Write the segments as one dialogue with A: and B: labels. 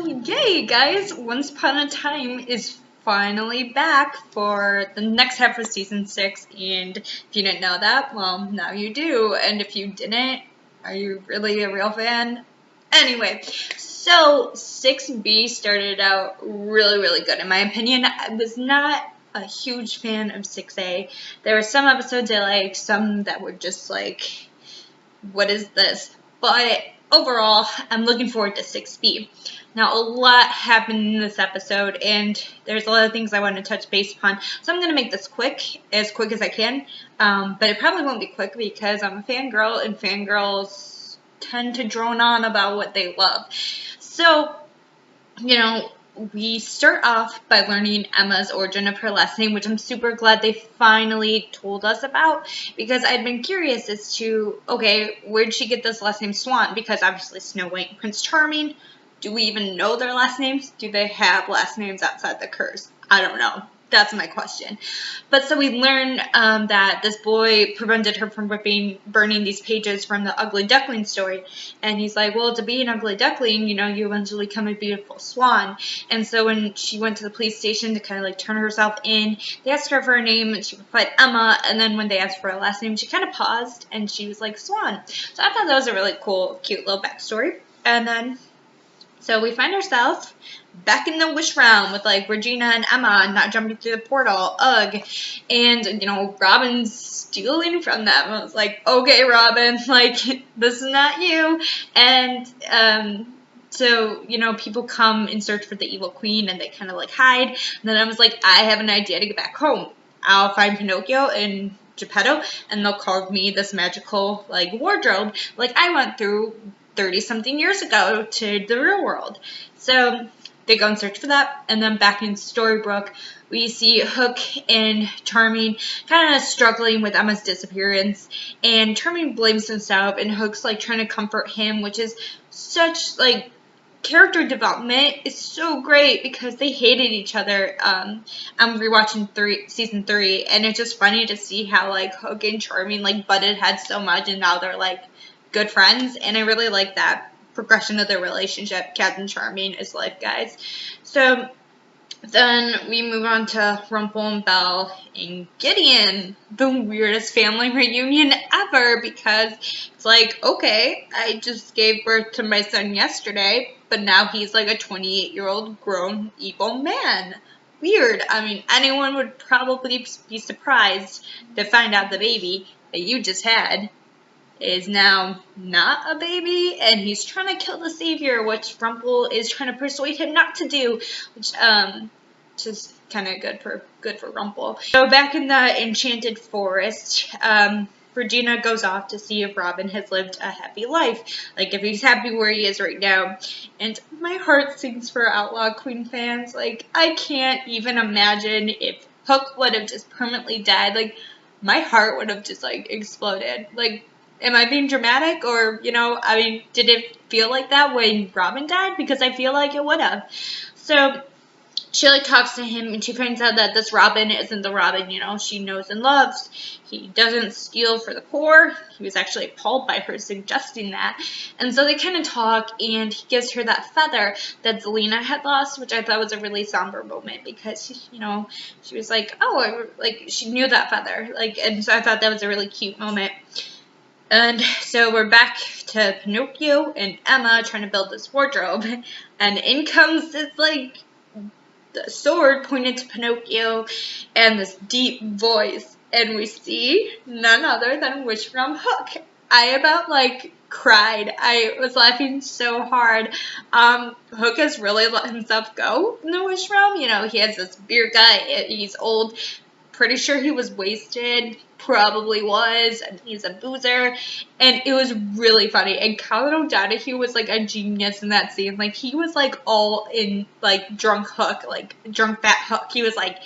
A: Yay, guys! Once Upon a Time is finally back for the next half of season 6, and if you didn't know that, well, now you do, and if you didn't, are you really a real fan? Anyway, so 6B started out really good in my opinion. I was not a huge fan of 6A. There were some episodes I liked, some that were just like, what is this? But overall, I'm looking forward to 6B. Now, a lot happened in this episode, and there's a lot of things I want to touch base upon, so I'm going to make this as quick as I can, but it probably won't be quick because I'm a fangirl, and fangirls tend to drone on about what they love. So, we start off by learning Emma's origin of her last name, which I'm super glad they finally told us about, because I'd been curious as to, okay, where'd she get this last name Swan? Because obviously Snow White and Prince Charming, do we even know their last names? Do they have last names outside the curse? I don't know. That's my question. But so we learn that this boy prevented her from burning these pages from the Ugly Duckling story. And he's like, well, to be an ugly duckling, you eventually become a beautiful swan. And so when she went to the police station to kind of like turn herself in, they asked her for her name, and she replied Emma. And then when they asked for her last name, she kind of paused, and she was like Swan. So I thought that was a really cool, cute little backstory. And then so we find ourselves back in the Wish Realm with like Regina and Emma not jumping through the portal, ugh, and Robin's stealing from them. I was like, okay, Robin, like this is not you. And so people come in search for the evil queen, and they kind of like hide. And then I was like, I have an idea to get back home. I'll find Pinocchio and Geppetto, and they'll carve me this magical like wardrobe like I went through 30-something years ago to the real world. So they go and search for that, and then back in Storybrooke, we see Hook and Charming kind of struggling with Emma's disappearance, and Charming blames himself, and Hook's like trying to comfort him, which is such like character development is so great because they hated each other. I'm rewatching season 3, and it's just funny to see how like Hook and Charming like butted heads so much, and now they're like good friends, and I really like that progression of their relationship. Captain Charming is life, guys. So then we move on to Rumple and Belle and Gideon, the weirdest family reunion ever, because it's like, okay, I just gave birth to my son yesterday, but now he's like a 28-year-old grown evil man. Weird. I mean, anyone would probably be surprised to find out the baby that you just had is now not a baby, and he's trying to kill the savior, which Rumple is trying to persuade him not to do, which just kind of good for Rumple. So back in the Enchanted Forest, Regina goes off to see if Robin has lived a happy life, like if he's happy where he is right now. And my heart sings for Outlaw Queen fans. Like, I can't even imagine if Hook would have just permanently died. Like, my heart would have just like exploded. Like, am I being dramatic, or, I mean, did it feel like that when Robin died? Because I feel like it would have. So she like talks to him, and she finds out that this Robin isn't the Robin, she knows and loves. He doesn't steal for the poor. He was actually appalled by her suggesting that. And so they kind of talk, and he gives her that feather that Zelena had lost, which I thought was a really somber moment, because, she was like, oh, she knew that feather. Like, and so I thought that was a really cute moment. And so we're back to Pinocchio and Emma trying to build this wardrobe, and in comes this, like, the sword pointed to Pinocchio, and this deep voice, and we see none other than Wish Realm Hook. I about, like, cried. I was laughing so hard. Hook has really let himself go in the Wish Realm. He has this beer gut, he's old, pretty sure he was wasted, probably was, and he's a boozer, and it was really funny. And Colin O'Donoghue was like a genius in that scene. Like, he was like all in like drunk Hook, like drunk fat Hook. He was like,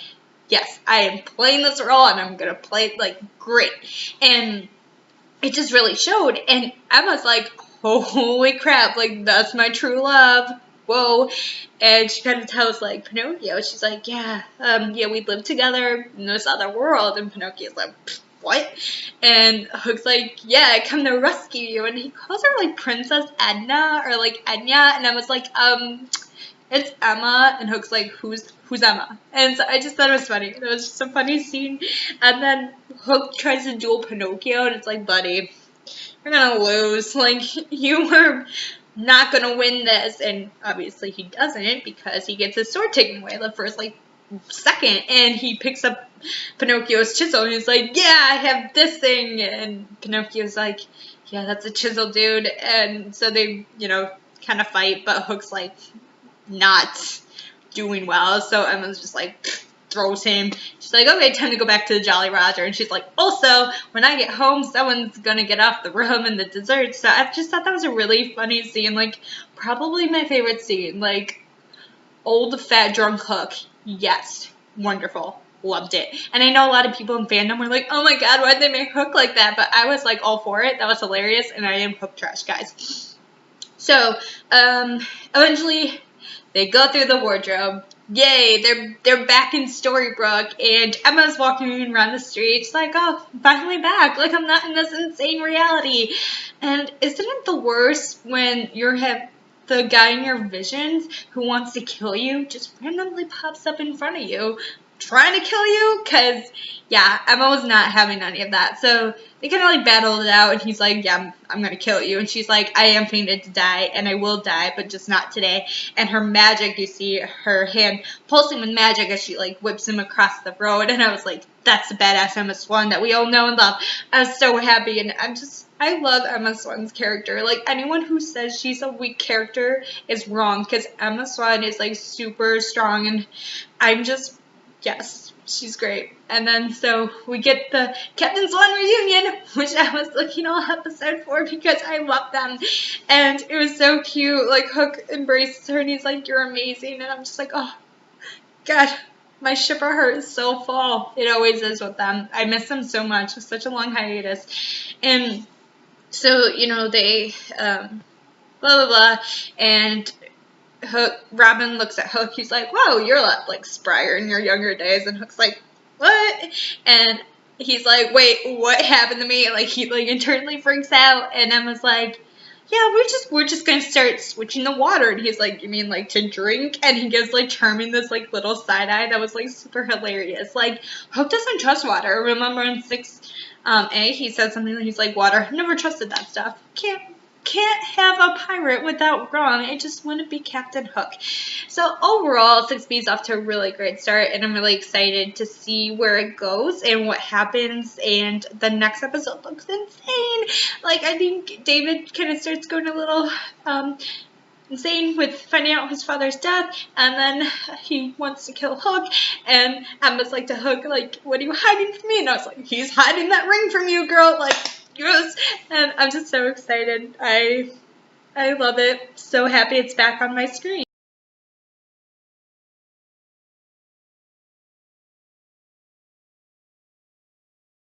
A: yes, I am playing this role, and I'm gonna play it like great. And it just really showed. And Emma's like, holy crap, like that's my true love. Whoa. And she kind of tells, like, Pinocchio, she's like, yeah, we live together in this other world. And Pinocchio's like, what? And Hook's like, yeah, I come to rescue you. And he calls her, like, Princess Edna, or, like, Enya. And I was like, it's Emma, and Hook's like, who's Emma? And so I just thought it was funny. It was just a funny scene. And then Hook tries to duel Pinocchio, and it's like, buddy, you're gonna lose. Like, you are not gonna win this. And obviously he doesn't, because he gets his sword taken away the first, like, second, and he picks up Pinocchio's chisel, and he's like, yeah, I have this thing. And Pinocchio's like, yeah, that's a chisel, dude. And so they, kind of fight, but Hook's like, not doing well. So Emma's just like throws him. She's like, okay, time to go back to the Jolly Roger. And she's like, also, when I get home, someone's gonna get off the room and the dessert. So I just thought that was a really funny scene. Like, probably my favorite scene. Like, old fat drunk Hook. Yes, wonderful. Loved it. And I know a lot of people in fandom were like, oh my god, why'd they make Hook like that? But I was like all for it. That was hilarious. And I am Hook trash, guys. So, eventually they go through the wardrobe. Yay, they're back in Storybrooke, and Emma's walking around the streets like, oh, I'm finally back. Like, I'm not in this insane reality. And isn't it the worst when you have the guy in your visions who wants to kill you just randomly pops up in front of you trying to kill you? Because, yeah, Emma was not having any of that. So they kind of like battled it out, and he's like, yeah, I'm going to kill you. And she's like, I am fated to die, and I will die, but just not today. And her magic, you see her hand pulsing with magic as she like whips him across the road. And I was like, that's the badass Emma Swan that we all know and love. I was so happy, and I love Emma Swan's character. Like, anyone who says she's a weak character is wrong, because Emma Swan is like super strong, and I'm just, yes, she's great. And then so we get the Captain Swan reunion, which I was looking all episode for because I love them. And it was so cute. Like, Hook embraces her and he's like, you're amazing. And I'm just like, oh, God, my shipper heart is so full. It always is with them. I miss them so much. It's such a long hiatus. And so, they, blah, blah, blah. And Hook, Robin looks at Hook. He's like, whoa, you're a lot, like, sprier in your younger days. And Hook's like, what? And he's like, wait, what happened to me? Like, he, like, internally freaks out. And Emma's like, yeah, we're just gonna start switching the water. And he's like, you mean, like, to drink? And he gives, like, Charming this, like, little side eye that was, like, super hilarious. Like, Hook doesn't trust water. Remember in 6A, he said something like, he's like, water, never trusted that stuff. Can't have a pirate without rum. It just wouldn't be Captain Hook. So overall, 6B is off to a really great start, and I'm really excited to see where it goes and what happens, and the next episode looks insane. Like, I think David kind of starts going a little insane with finding out his father's death, and then he wants to kill Hook, and Emma's like to Hook, like, what are you hiding from me? And I was like, he's hiding that ring from you, girl. Like, yes. And I'm just so excited. I love it. So happy it's back on my screen.